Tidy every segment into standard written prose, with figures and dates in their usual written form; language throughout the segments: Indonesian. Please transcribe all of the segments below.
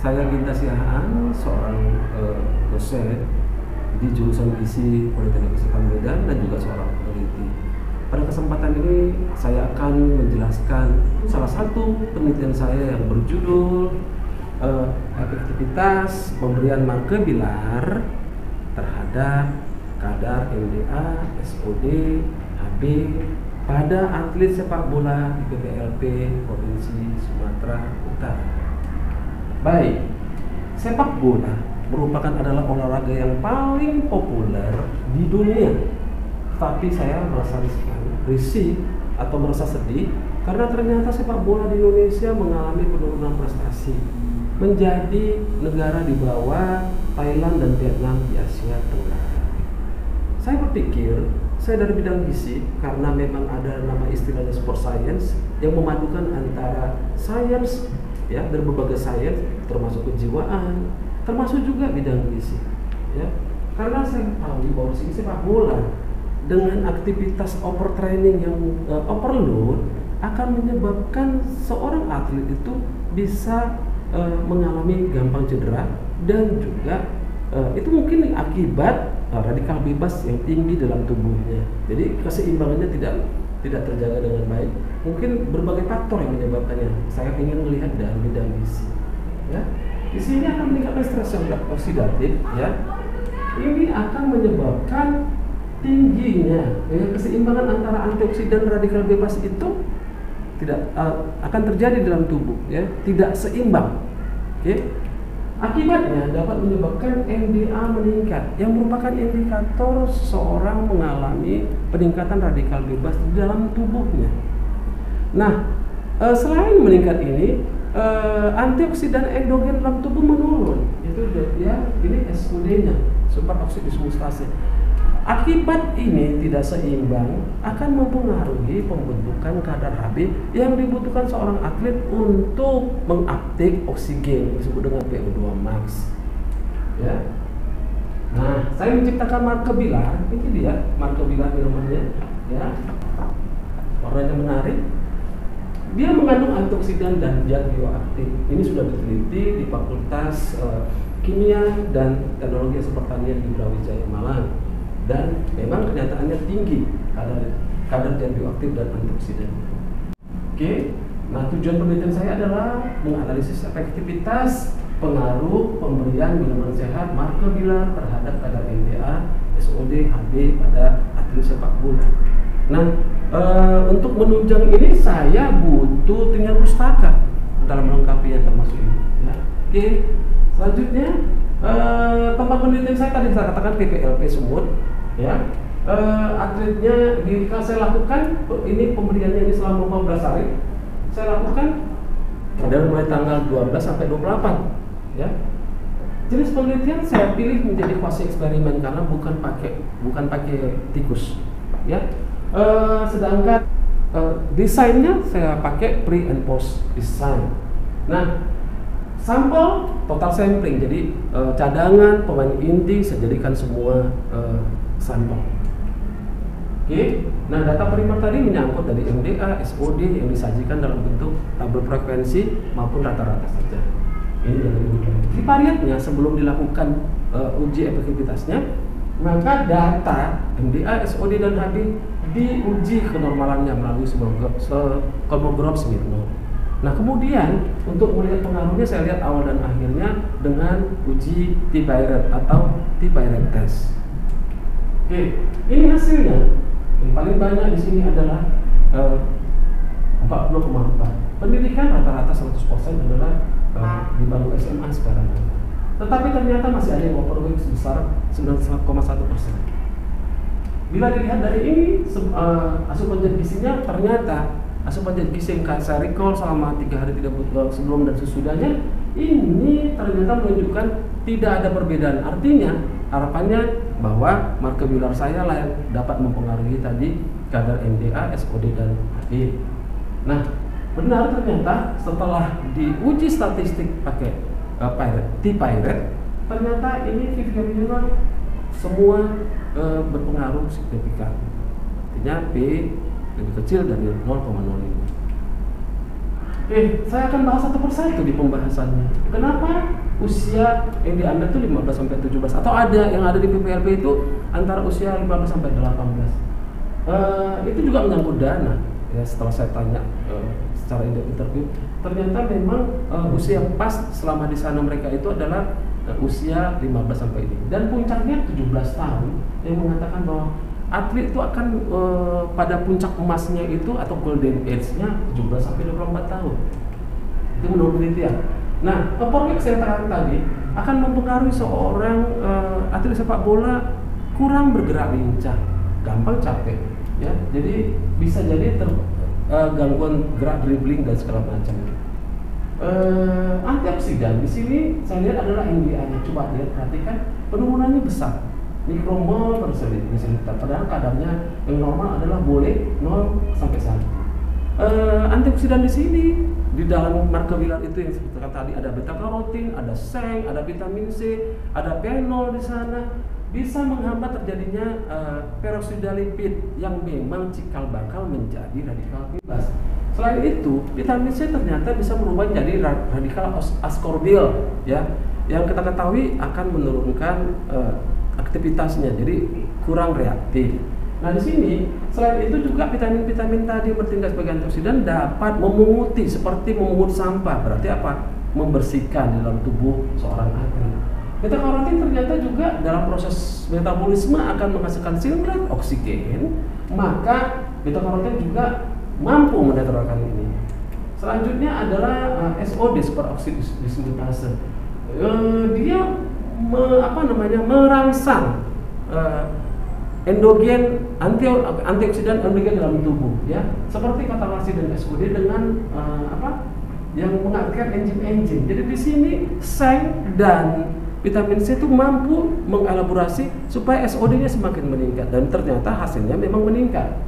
Saya Ginta Siahaan, seorang dosen di jurusan Gizi Politeknik Kesehatan Medan dan juga seorang peneliti. Pada kesempatan ini saya akan menjelaskan salah satu penelitian saya yang berjudul efektivitas pemberian marker bilar terhadap kadar MDA, SOD, HB pada atlet sepak bola di PPLP Provinsi Sumatera Utara. Baik, sepak bola merupakan adalah olahraga yang paling populer di dunia. Tapi saya merasa risih atau merasa sedih karena ternyata sepak bola di Indonesia mengalami penurunan prestasi menjadi negara di bawah Thailand dan Vietnam di Asia Tenggara. Saya berpikir, saya dari bidang gizi karena memang ada nama istilahnya sport science yang memadukan antara sains ya dari berbagai sains termasuk kejiwaan, termasuk juga bidang gizi ya. Karena saya tahu bahwa sepak bola dengan aktivitas overtraining yang overload akan menyebabkan seorang atlet itu bisa mengalami gampang cedera dan juga itu mungkin akibat radikal bebas yang tinggi dalam tubuhnya. Jadi keseimbangannya tidak terjaga dengan baik. Mungkin berbagai faktor yang menyebabkannya. Saya ingin melihat dari bidang gizi. Ya, di sini akan meningkatkan stres oksidatif. Ya, ini akan menyebabkan tingginya keseimbangan antara antioksidan radikal bebas itu tidak akan terjadi dalam tubuh. Ya, tidak seimbang. Oke. Akibatnya dapat menyebabkan MDA meningkat yang merupakan indikator seseorang mengalami peningkatan radikal bebas di dalam tubuhnya. Nah, selain meningkat ini, antioksidan endogen dalam tubuh menurun. Itu ya, ini SOD-nya, superoksida dismutase. Akibat ini tidak seimbang akan mempengaruhi pembentukan kadar Hb yang dibutuhkan seorang atlet untuk menguptake oksigen disebut dengan VO2 max. Ya. Nah, saya menciptakan marker bilar. Ini dia marker bilar minumannya. Ya. Warnanya menarik. Dia mengandung antioksidan dan zat bioaktif. Ini sudah diteliti di Fakultas Kimia dan Teknologi Pertanian di Brawijaya Malang. Dan memang kenyataannya tinggi kadar zat bioaktif dan antioksidan. Oke, nah tujuan penelitian saya adalah menganalisis efektivitas pengaruh pemberian minuman sehat marker bilar terhadap kadar MDA, SOD, HB pada atlet sepak bola. Nah, untuk menunjang ini saya butuh tinggal pustaka dalam melengkapinya termasuk ini. Ya. Oke, selanjutnya tempat penelitian saya tadi saya katakan PPLP Sumut. Ya, atletnya saya lakukan ini pemberiannya ini selama 14 hari. Saya lakukan dari mulai tanggal 12 sampai 28. Ya, jenis penelitian saya pilih menjadi fase eksperimen karena bukan pakai tikus. Ya, sedangkan desainnya saya pakai pre and post design. Nah, sampel total sampling, jadi cadangan pemain inti saya jadikan semua sampel. Oke, nah data primer tadi menyangkut dari MDA, SOD yang disajikan dalam bentuk tabel frekuensi maupun rata-rata saja. Ini dari variatnya sebelum dilakukan uji efektivitasnya, maka data MDA, SOD dan HB diuji kenormalannya melalui Kolmogorov Smirnov. Nah kemudian untuk melihat pengaruhnya saya lihat awal dan akhirnya dengan uji T-Pirate atau T-Pirate test. Oke, ini hasilnya. Yang paling banyak di sini adalah 40,4. Pendidikan rata-rata 100% adalah di bangku SMA sekarang. Tetapi ternyata masih ada yang overweight sebesar 9,1%. Bila dilihat dari ini, asupan zat gizinya ternyata asupan zat gizi yang saya recall selama 3 hari sebelum dan sesudahnya ini ternyata menunjukkan tidak ada perbedaan. Artinya harapannya bahwa marker bilar saya lah yang dapat mempengaruhi tadi kadar MDA, SOD dan HB. Nah, benar ternyata setelah diuji statistik pakai T-Pirate, ternyata ini Vivian semua berpengaruh signifikan. Artinya P lebih kecil dari 0,05. Saya akan bahas satu persatu di pembahasannya. Kenapa usia yang diambil itu 15 sampai 17 atau ada yang ada di PPLP itu antara usia 15 sampai 18. Itu juga menyangkut dana. Ya, setelah saya tanya secara interview, ternyata memang usia yang pas selama di sana mereka itu adalah usia 15 sampai ini. Dan puncaknya 17 tahun yang mengatakan bahwa atlet itu akan pada puncak emasnya itu atau golden age-nya 17 sampai 24 tahun. Itu menurut penelitian. Nah, performance yang tadi akan mempengaruhi seorang atlet sepak bola kurang bergerak lincah, gampang capek, ya. Jadi bisa jadi gangguan gerak dribbling dan segala macam. Antioksidan di sini saya lihat adalah NDA-nya. Coba lihat, perhatikan penurunannya besar. Mikromol per desiliter. Padahal kadarnya yang normal adalah boleh 0 sampai 1. Antioksidan di sini di dalam marker Wheeler itu yang seperti tadi ada beta karotin, ada seng, ada vitamin C, ada phenol di sana, bisa menghambat terjadinya peroksida lipid yang memang cikal bakal menjadi radikal bebas. Selain itu, vitamin C ternyata bisa merubah jadi radikal ascorbyl, ya, yang kita ketahui akan menurunkan aktivitasnya, jadi kurang reaktif. Nah, di sini selain itu juga vitamin-vitamin tadi bertindak sebagai antioksidan dapat memunguti seperti memungut sampah. Berarti apa? Membersihkan di dalam tubuh seorang atlet. Beta karotin ternyata juga dalam proses metabolisme akan menghasilkan singlet oksigen, maka beta karotin juga mampu menetralkan ini. Selanjutnya adalah SOD, superoxide dismutase. Dia merangsang endogen antioksidan endogen dalam tubuh, ya, seperti katalase dan SOD dengan yang mengaktifkan enzim-enzim. Jadi di sini seng dan vitamin C itu mampu mengelaborasi supaya SOD-nya semakin meningkat, dan ternyata hasilnya memang meningkat.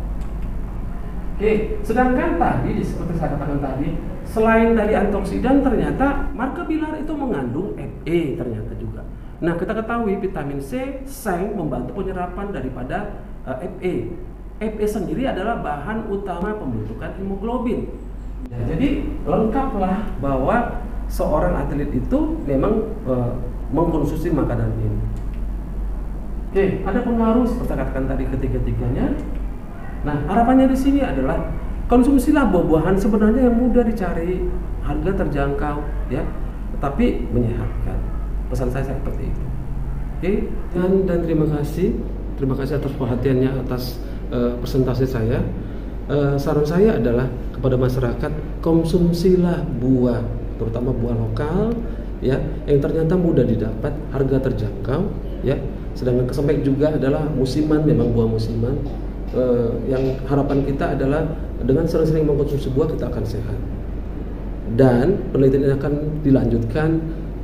Oke, sedangkan tadi seperti saya katakan tadi, selain dari antioksidan ternyata marker Wheeler itu mengandung Fe ternyata juga. Nah, kita ketahui vitamin C, seng membantu penyerapan daripada Fe. Fe sendiri adalah bahan utama pembentukan hemoglobin. Ya, jadi lengkaplah bahwa seorang atlet itu memang mengkonsumsi makanan ini. Oke, ada pengaruh seperti saya katakan tadi ketiga-tiganya. Nah, harapannya di sini adalah konsumsilah buah-buahan sebenarnya yang mudah dicari, harga terjangkau, ya, tetapi menyehatkan. Pesan saya seperti itu. Oke, dan terima kasih atas perhatiannya atas presentasi saya. Saran saya adalah kepada masyarakat, konsumsilah buah, terutama buah lokal, ya, yang ternyata mudah didapat, harga terjangkau, ya. Sedangkan kesampaian juga adalah musiman, memang buah musiman. Yang harapan kita adalah dengan sering-sering mengkonsumsi buah kita akan sehat. Dan penelitian ini akan dilanjutkan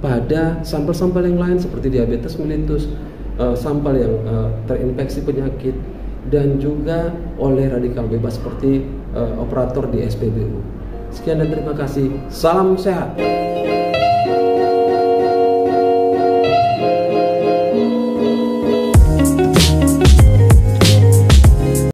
pada sampel-sampel yang lain seperti diabetes mellitus, sampel yang terinfeksi penyakit, dan juga oleh radikal bebas seperti operator di SPBU. Sekian dan terima kasih. Salam sehat.